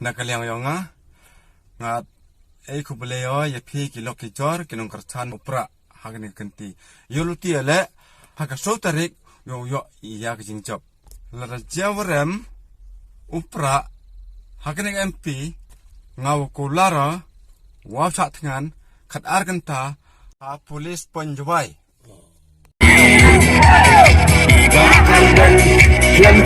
nakaliang yonga ngat kubeleo ya pi kilok kijor kinong kerchan upra hagni kenti yoluti ele haga sotarik yo iya kijingjob lara jawarem upra hagni MP ngaw kulara wafat ngan kat argenta a polis ponjwai yang